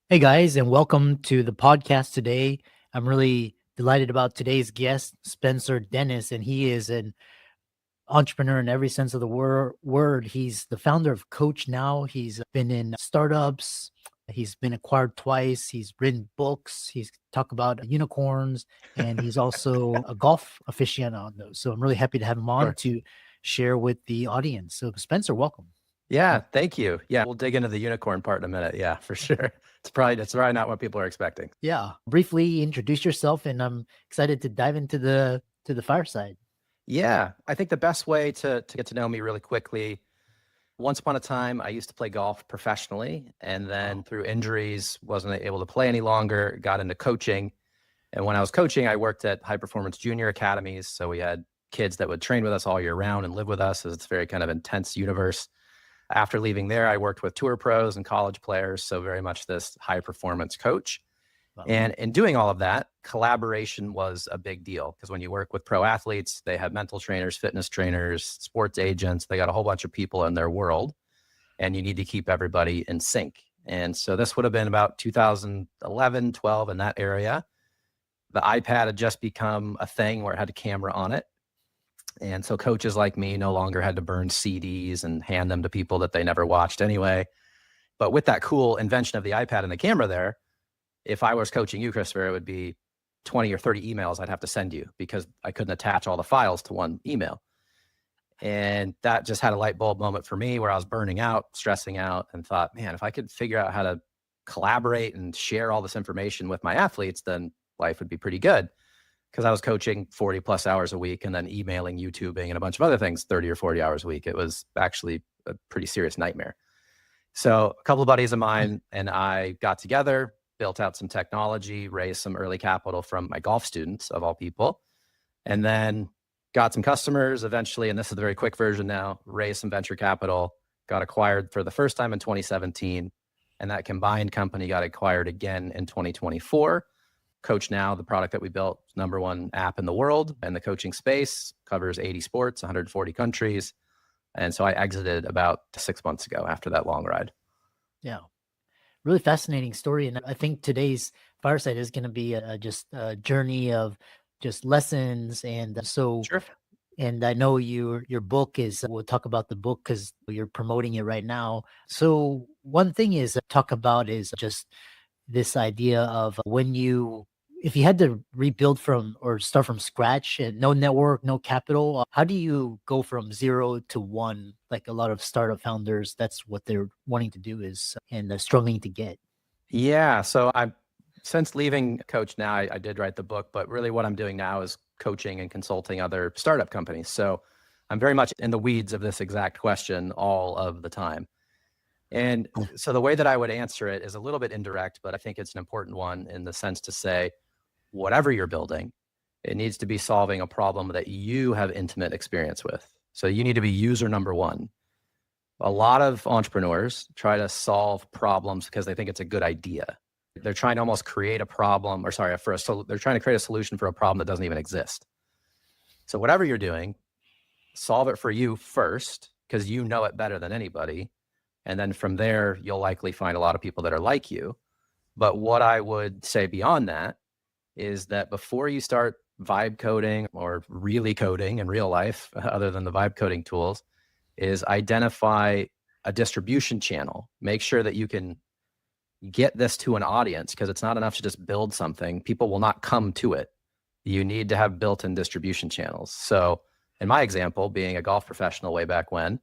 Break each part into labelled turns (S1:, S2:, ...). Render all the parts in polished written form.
S1: Hey guys, and welcome to the podcast today. I'm really delighted about today's guest, Spencer Dennis, and he is an entrepreneur in every sense of the word. He's the founder of CoachNow. He's been in startups. He's been acquired twice. He's written books. He's talked about unicorns, and he's also a golf aficionado. So I'm really happy to have him on
S2: Sure.
S1: to share with the audience. So Spencer, welcome.
S2: Yeah, thank you. Yeah, we'll dig into the unicorn part in a minute. Yeah, for sure. It's probably not what people are expecting.
S1: Yeah, briefly introduce yourself, and I'm excited to dive into the fireside.
S2: Yeah, I think the best way to get to know me really quickly. Once upon a time, I used to play golf professionally, and then
S1: Wow.
S2: through injuries, wasn't able to play any longer. Got into coaching, and when I was coaching, I worked at high performance junior academies. So we had kids that would train with us all year round and live with us. As it's a very kind of intense universe. After leaving there, I worked with tour pros and college players. So very much this high performance coach.
S1: Wow.
S2: And in doing all of that, collaboration was a big deal because when you work with pro athletes, they have mental trainers, fitness trainers, sports agents, they got a whole bunch of people in their world, and you need to keep everybody in sync. And so this would have been about 2011, 12 in that area. The iPad had just become a thing where it had a camera on it. And so coaches like me no longer had to burn CDs and hand them to people that they never watched anyway. But with that cool invention of the iPad and the camera there, if I was coaching you, Christopher, it would be 20 or 30 emails I'd have to send you because I couldn't attach all the files to one email. And that just had a light bulb moment for me where I was burning out, stressing out, and thought, man, if I could figure out how to collaborate and share all this information with my athletes, then life would be pretty good. Because I was coaching 40 plus hours a week and then emailing, YouTubing, and a bunch of other things 30 or 40 hours a week. It was actually a pretty serious nightmare. So a couple of buddies of mine and I got together, built out some technology, raised some early capital from my golf students, of all people, and then got some customers eventually. And this is the very quick version now, raised some venture capital, got acquired for the first time in 2017. And that combined company got acquired again in 2024. CoachNow, the product that we built, number one app in the world and the coaching space, covers 80 sports, 140 countries. And so I exited about 6 months ago after that long ride.
S1: Yeah. Really fascinating story. And I think today's fireside is going to be just a journey of just lessons. And
S2: Sure.
S1: and I know your book is, we'll talk about the book because you're promoting it right now. So one thing is talk about is just this idea of if you had to rebuild from or start from scratch and no network, no capital, how do you go from 0 to 1? Like a lot of startup founders, that's what they're wanting to do and struggling to get.
S2: Yeah. So since leaving CoachNow, I did write the book, but really what I'm doing now is coaching and consulting other startup companies. So I'm very much in the weeds of this exact question all of the time. And so the way that I would answer it is a little bit indirect, but I think it's an important one in the sense to say, whatever you're building, it needs to be solving a problem that you have intimate experience with. So you need to be user number one. A lot of entrepreneurs try to solve problems because they think it's a good idea. They're trying to almost create a problem, or sorry, they're trying to create a solution for a problem that doesn't even exist. So whatever you're doing, solve it for you first because you know it better than anybody. And then from there, you'll likely find a lot of people that are like you. But what I would say beyond that is that before you start vibe coding or really coding in real life, other than the vibe coding tools, is identify a distribution channel. Make sure that you can get this to an audience because it's not enough to just build something. People will not come to it. You need to have built-in distribution channels. So in my example, being a golf professional way back when,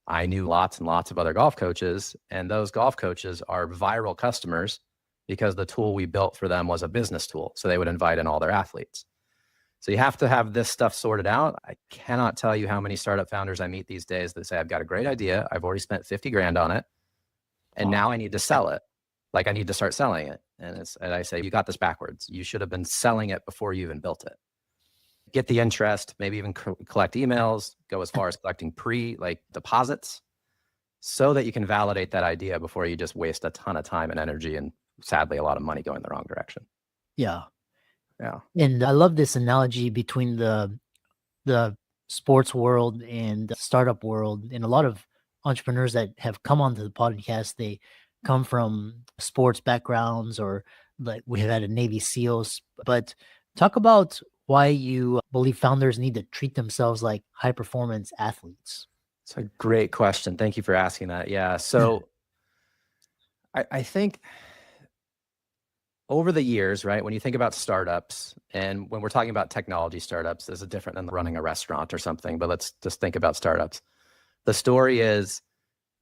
S2: I knew lots and lots of other golf coaches, and those golf coaches are viral customers because the tool we built for them was a business tool. So they would invite in all their athletes. So you have to have this stuff sorted out. I cannot tell you how many startup founders I meet these days that say, I've got a great idea. I've already spent 50 grand on it. And now I need to sell it. Like I need to start selling it. And I say, you got this backwards. You should have been selling it before you even built it. Get the interest, maybe even collect emails, go as far as collecting deposits so that you can validate that idea before you just waste a ton of time and energy and sadly a lot of money going the wrong direction.
S1: Yeah.
S2: Yeah.
S1: And I love this analogy between the sports world and the startup world. And a lot of entrepreneurs that have come onto the podcast, come from sports backgrounds, or like we have had a Navy SEALs, but talk about why you believe founders need to treat themselves like high performance athletes.
S2: It's a great question. Thank you for asking that. Yeah. So I think over the years, right, when you think about startups, and when we're talking about technology startups, this is different than running a restaurant or something, but let's just think about startups. The story is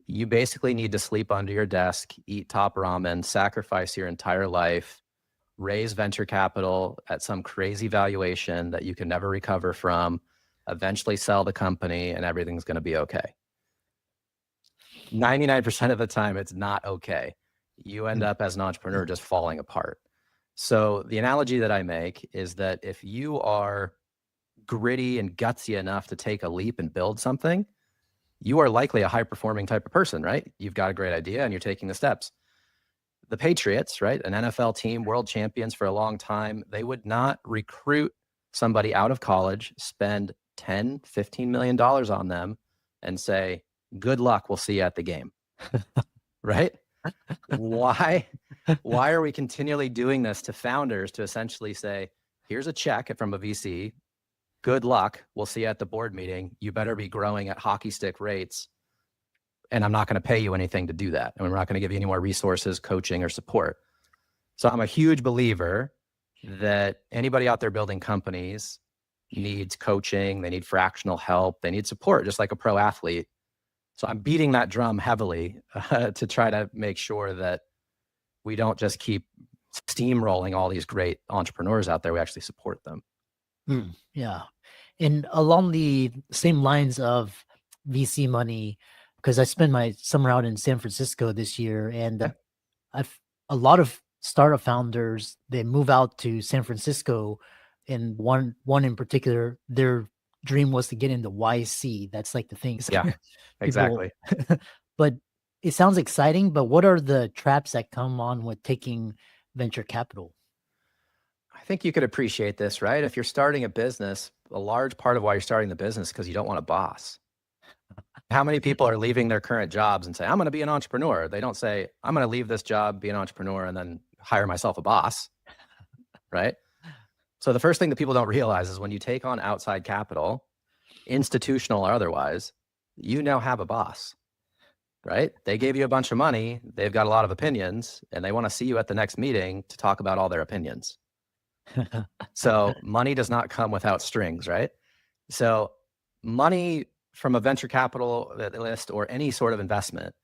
S2: you basically need to sleep under your desk, eat top ramen, sacrifice your entire life, raise venture capital at some crazy valuation that you can never recover from, eventually sell the company, and everything's going to be okay. 99% of the time, it's not okay. You end up as an entrepreneur just falling apart. So the analogy that I make is that if you are gritty and gutsy enough to take a leap and build something, you are likely a high performing type of person, right? You've got a great idea and you're taking the steps. The Patriots, right? An NFL team, world champions for a long time, they would not recruit somebody out of college, spend $10, $15 million on them and say, good luck, we'll see you at the game. Right? Why are we continually doing this to founders to essentially say, here's a check from a VC, good luck, we'll see you at the board meeting, you better be growing at hockey stick rates, and I'm not going to pay you anything to do that, and we're not going to give you any more resources, coaching, or support. So I'm a huge believer that anybody out there building companies needs coaching, they need fractional help, they need support, just like a pro athlete. So I'm beating that drum heavily to try to make sure that we don't just keep steamrolling all these great entrepreneurs out there. We actually support them.
S1: Yeah. And along the same lines of VC money, because I spent my summer out in San Francisco this year, and a lot of startup founders, they move out to San Francisco, and one in particular, their dream was to get into YC. That's like the thing.
S2: Yeah, exactly.
S1: But it sounds exciting, but what are the traps that come on with taking venture capital?
S2: I think you could appreciate this, right? If you're starting a business, a large part of why you're starting the business is because you don't want a boss. How many people are leaving their current jobs and say, I'm going to be an entrepreneur? They don't say, I'm going to leave this job, be an entrepreneur, and then hire myself a boss, right? So the first thing that people don't realize is when you take on outside capital, institutional or otherwise, you now have a boss, right? They gave you a bunch of money, they've got a lot of opinions, and they want to see you at the next meeting to talk about all their opinions. So money does not come without strings, right? So money from a venture capital list or any sort of investment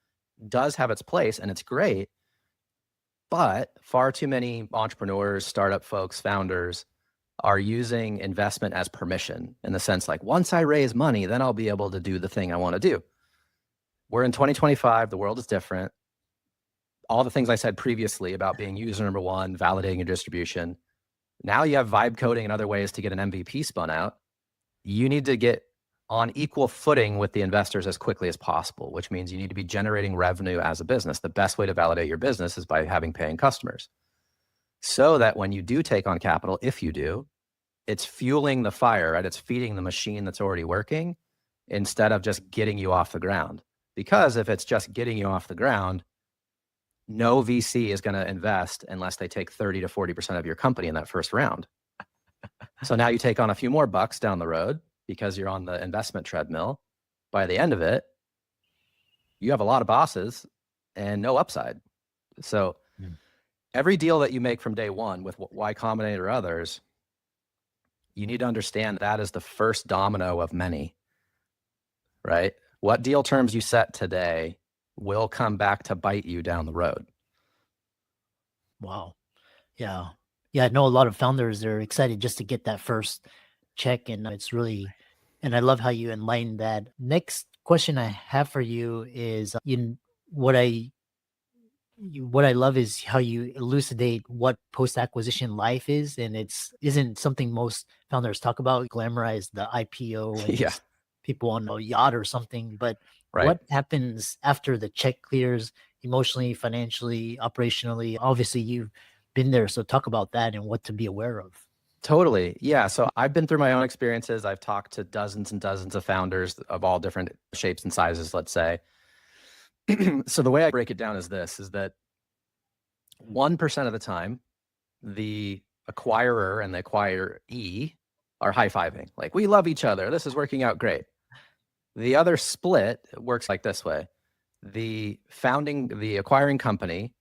S2: does have its place, and it's great, but far too many entrepreneurs, startup folks, founders are using investment as permission, in the sense like, once I raise money, then I'll be able to do the thing I want to do. We're in 2025, the world is different. All the things I said previously about being user number one, validating your distribution, now you have vibe coding and other ways to get an MVP spun out. You need to get on equal footing with the investors as quickly as possible, which means you need to be generating revenue as a business. The best way to validate your business is by having paying customers, so that when you do take on capital, if you do, it's fueling the fire, right? It's feeding the machine that's already working instead of just getting you off the ground. Because if it's just getting you off the ground, no VC is going to invest unless they take 30 to 40% of your company in that first round. So now you take on a few more bucks down the road because you're on the investment treadmill. By the end of it, you have a lot of bosses and no upside. So every deal that you make from day one with Y Combinator or others, you need to understand that is the first domino of many, right? What deal terms you set today will come back to bite you down the road.
S1: Wow. Yeah. Yeah. I know a lot of founders are excited just to get that first check. And it's really, and I love how you enlightened that. Next question I have for you is what I love is how you elucidate what post-acquisition life is. And isn't something most founders talk about, glamorize the IPO and just people on a yacht or something. But what happens after the check clears emotionally, financially, operationally? Obviously, you've been there. So talk about that and what to be aware of.
S2: Totally. Yeah. So I've been through my own experiences. I've talked to dozens and dozens of founders of all different shapes and sizes, let's say. So the way I break it down is this, is that 1% of the time, the acquirer and the acquiree are high-fiving. Like, we love each other. This is working out great. The other split works like this way. The acquiring company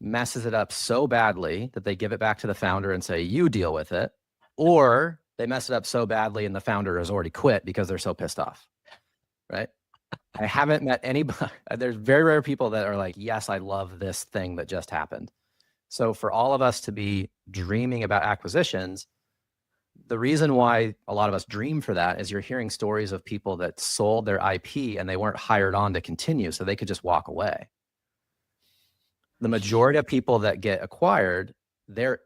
S2: messes it up so badly that they give it back to the founder and say, you deal with it. Or they mess it up so badly and the founder has already quit because they're so pissed off, right? I haven't met anybody. There's very rare people that are like, yes, I love this thing that just happened. So for all of us to be dreaming about acquisitions, the reason why a lot of us dream for that is you're hearing stories of people that sold their IP and they weren't hired on to continue, so they could just walk away. The majority of people that get acquired, the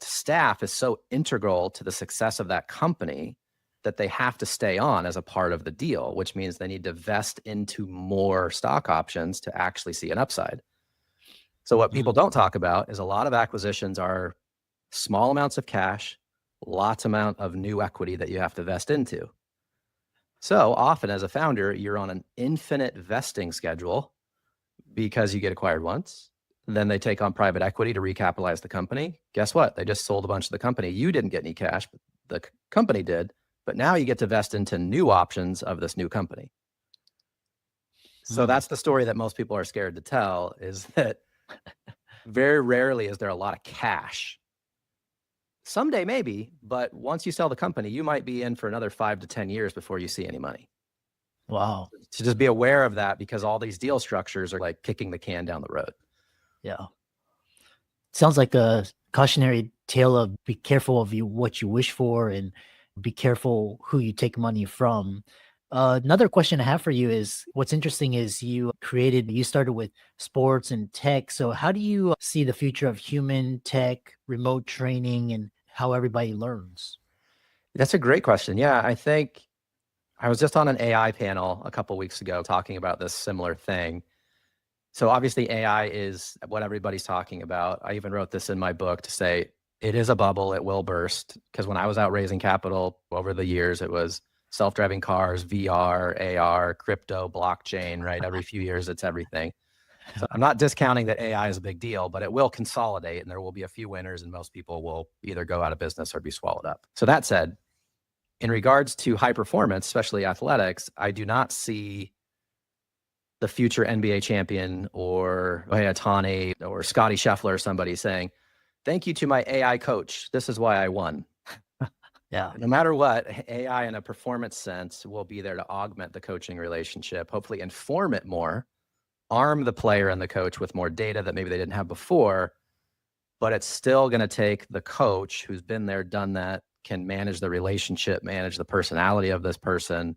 S2: staff is so integral to the success of that company that they have to stay on as a part of the deal, which means they need to vest into more stock options to actually see an upside. So what people don't talk about is a lot of acquisitions are small amounts of cash, lots amount of new equity that you have to vest into. So often as a founder, you're on an infinite vesting schedule because you get acquired once. Then they take on private equity to recapitalize the company. Guess what? They just sold a bunch of the company. You didn't get any cash, but the company did. But now you get to vest into new options of this new company. So that's the story that most people are scared to tell, is that very rarely is there a lot of cash. Someday maybe, but once you sell the company, you might be in for another 5 to 10 years before you see any money.
S1: Wow.
S2: So just be aware of that, because all these deal structures are like kicking the can down the road.
S1: Yeah. Sounds like a cautionary tale of be careful of what you wish for, and be careful who you take money from. Another question I have for you is, what's interesting is you started with sports and tech. So how do you see the future of human tech, remote training, and how everybody learns?
S2: That's a great question. Yeah, I think I was just on an AI panel a couple of weeks ago talking about this similar thing. So obviously AI is what everybody's talking about. I even wrote this in my book to say it is a bubble, it will burst. Because when I was out raising capital over the years, it was self-driving cars, VR, AR, crypto, blockchain, right? Every few years, it's everything. So I'm not discounting that AI is a big deal, but it will consolidate and there will be a few winners and most people will either go out of business or be swallowed up. So that said, in regards to high performance, especially athletics, I do not see the future NBA champion or Otani or Scotty Scheffler or somebody saying, thank you to my AI coach. This is why I won.
S1: Yeah.
S2: No matter what, AI in a performance sense will be there to augment the coaching relationship, hopefully inform it more, arm the player and the coach with more data that maybe they didn't have before, but it's still going to take the coach who's been there, done that, can manage the relationship, manage the personality of this person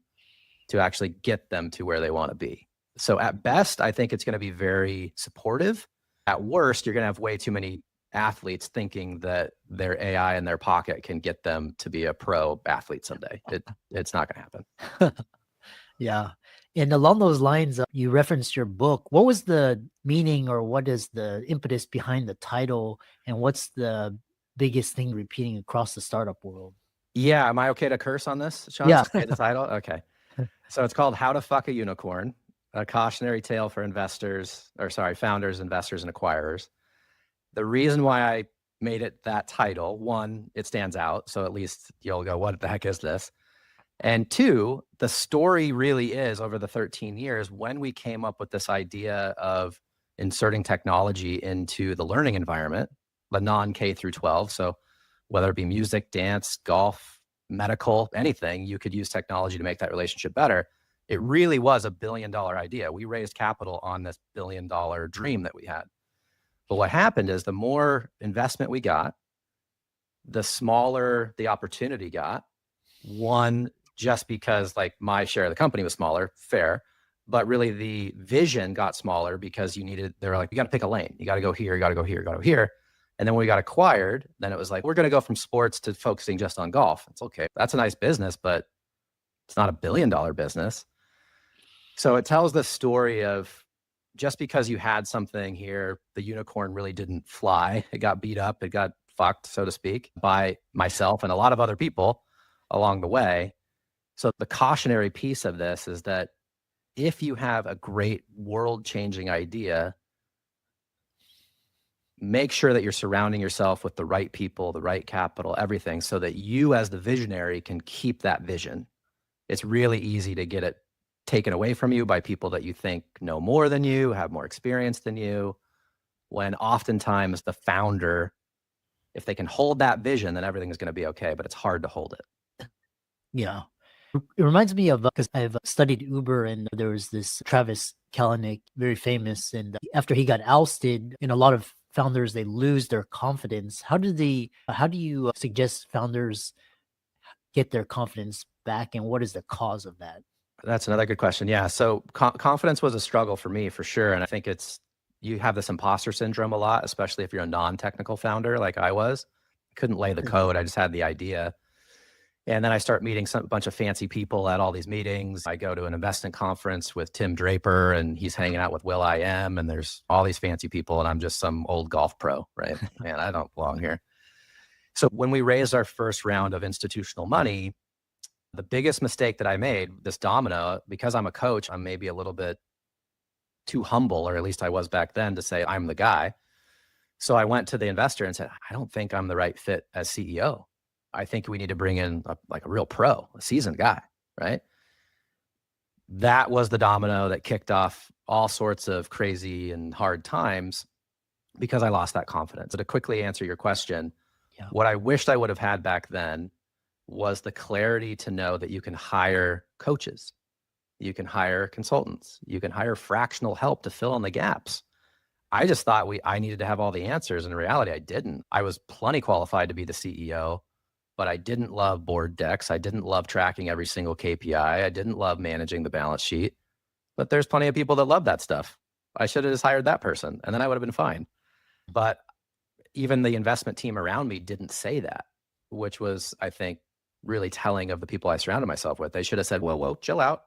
S2: to actually get them to where they want to be. So at best, I think it's going to be very supportive. At worst, you're going to have way too many athletes thinking that their AI in their pocket can get them to be a pro athlete someday. It's not going to happen.
S1: Yeah. And along those lines, you referenced your book. What was the meaning, or what is the impetus behind the title? And what's the biggest thing repeating across the startup world?
S2: Yeah. Am I okay to curse on this, Sean?
S1: Yeah.
S2: The title? Okay. So it's called How to Fuck a Unicorn, a cautionary tale for founders, investors, and acquirers. The reason why I made it that title, one, it stands out. So at least you'll go, what the heck is this? And two, the story really is over the 13 years when we came up with this idea of inserting technology into the learning environment, the non-K through 12. So whether it be music, dance, golf, medical, anything, you could use technology to make that relationship better. It really was a $1 billion idea. We raised capital on this $1 billion dream that we had. But what happened is the more investment we got, the smaller the opportunity got. One, just because like my share of the company was smaller, fair, but really the vision got smaller because they were like, you got to pick a lane. You got to go here, you got to go here, you got to go here. And then when we got acquired, then it was like, we're going to go from sports to focusing just on golf. It's okay. That's a nice business, but it's not a $1 billion business. So it tells the story of just because you had something here, the unicorn really didn't fly. It got beat up. It got fucked, so to speak, by myself and a lot of other people along the way. So the cautionary piece of this is that if you have a great world-changing idea, make sure that you're surrounding yourself with the right people, the right capital, everything, so that you as the visionary can keep that vision. It's really easy to get it taken away from you by people that you think know more than you, have more experience than you, when oftentimes the founder, if they can hold that vision, then everything is going to be okay, but it's hard to hold it.
S1: Yeah. It reminds me of, because I've studied Uber, and there was this Travis Kalanick, very famous. And after he got ousted, and a lot of founders, they lose their confidence. How do you suggest founders get their confidence back, and what is the cause of that?
S2: That's another good question. Yeah. So confidence was a struggle for me for sure. And I think you have this imposter syndrome a lot, especially if you're a non-technical founder like I was. I couldn't lay the code. I just had the idea. And then I start meeting a bunch of fancy people at all these meetings. I go to an investment conference with Tim Draper, and he's hanging out with Will.i.am, and there's all these fancy people, and I'm just some old golf pro, right? Man, I don't belong here. So when we raised our first round of institutional money, the biggest mistake that I made, this domino, because I'm a coach, I'm maybe a little bit too humble, or at least I was back then, to say I'm the guy. So I went to the investor and said, I don't think I'm the right fit as CEO. I think we need to bring in a real pro, a seasoned guy, right? That was the domino that kicked off all sorts of crazy and hard times because I lost that confidence. So to quickly answer your question, what I wished I would have had back then was the clarity to know that you can hire coaches, you can hire consultants, you can hire fractional help to fill in the gaps. I just thought I needed to have all the answers. In reality, I didn't. I was plenty qualified to be the CEO, but I didn't love board decks. I didn't love tracking every single KPI. I didn't love managing the balance sheet. But there's plenty of people that love that stuff. I should have just hired that person, and then I would have been fine. But even the investment team around me didn't say that, which was, I think, really telling of the people I surrounded myself with. They should have said, whoa, chill out.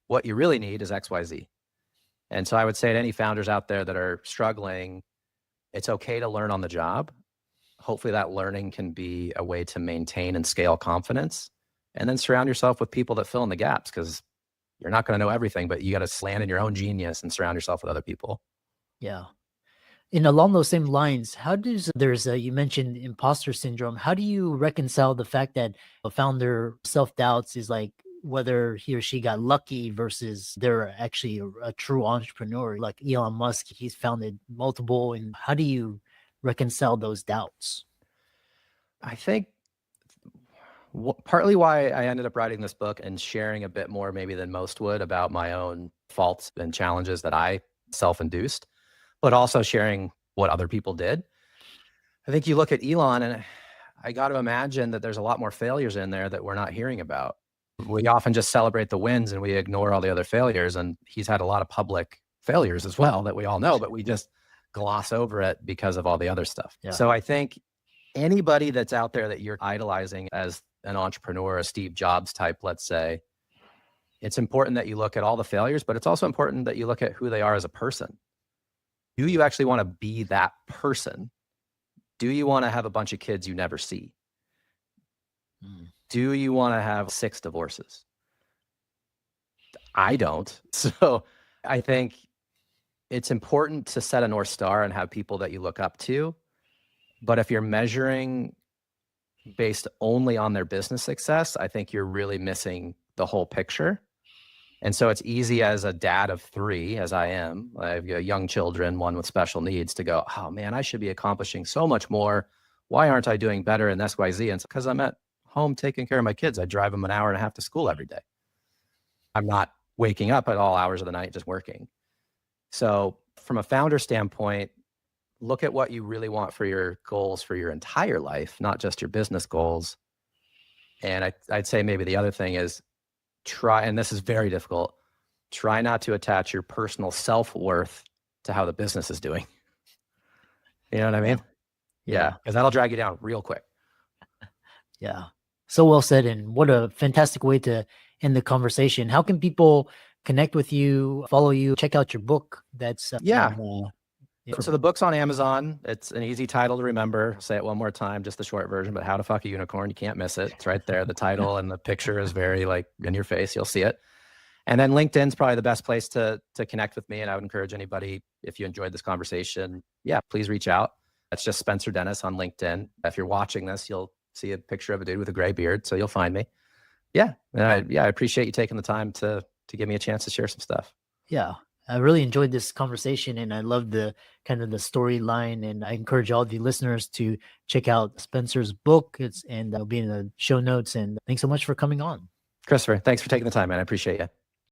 S2: What you really need is XYZ. And so I would say to any founders out there that are struggling, it's okay to learn on the job. Hopefully that learning can be a way to maintain and scale confidence, and then surround yourself with people that fill in the gaps, because you're not going to know everything, but you got to land in your own genius and surround yourself with other people.
S1: Yeah. And along those same lines, you mentioned imposter syndrome. How do you reconcile the fact that a founder self-doubts is like whether he or she got lucky versus they're actually a true entrepreneur? Like Elon Musk, he's founded multiple. And how do you reconcile those doubts?
S2: I think partly why I ended up writing this book and sharing a bit more maybe than most would about my own faults and challenges that I self-induced, but also sharing what other people did. I think you look at Elon, and I got to imagine that there's a lot more failures in there that we're not hearing about. We often just celebrate the wins and we ignore all the other failures. And he's had a lot of public failures as well that we all know, but we just gloss over it because of all the other stuff. Yeah. So I think anybody that's out there that you're idolizing as an entrepreneur, a Steve Jobs type, let's say, it's important that you look at all the failures, but it's also important that you look at who they are as a person. Do you actually want to be that person? Do you want to have a bunch of kids you never see? Do you want to have 6 divorces? I don't. So I think it's important to set a North Star and have people that you look up to. But if you're measuring based only on their business success, I think you're really missing the whole picture. And so it's easy as a dad of 3, as I am, I have young children, one with special needs, to go, oh man, I should be accomplishing so much more. Why aren't I doing better in XYZ? And it's because I'm at home taking care of my kids. I drive them an hour and a half to school every day. I'm not waking up at all hours of the night just working. So from a founder standpoint, look at what you really want for your goals for your entire life, not just your business goals. And I'd say maybe the other thing is try, and this is very difficult, try not to attach your personal self-worth to how the business is doing. You know what I mean? Yeah. Because that'll drag you down real quick.
S1: Yeah. So well said. And what a fantastic way to end the conversation. How can people connect with you, follow you, check out your book? That's
S2: So the book's on Amazon. It's an easy title to remember. I'll say it one more time, just the short version, but How to Fuck a Unicorn. You can't miss it. It's right there. The title and the picture is very like in your face. You'll see it. And then LinkedIn's probably the best place to connect with me. And I would encourage anybody, if you enjoyed this conversation, please reach out. That's just Spencer Dennis on LinkedIn. If you're watching this, you'll see a picture of a dude with a gray beard, so you'll find me. And I appreciate you taking the time to give me a chance to share some stuff.
S1: Yeah, I really enjoyed this conversation, and I love the kind of the storyline, and I encourage all the listeners to check out Spencer's book. It'll be in the show notes, and thanks so much for coming on.
S2: Christopher, thanks for taking the time, man. I appreciate you.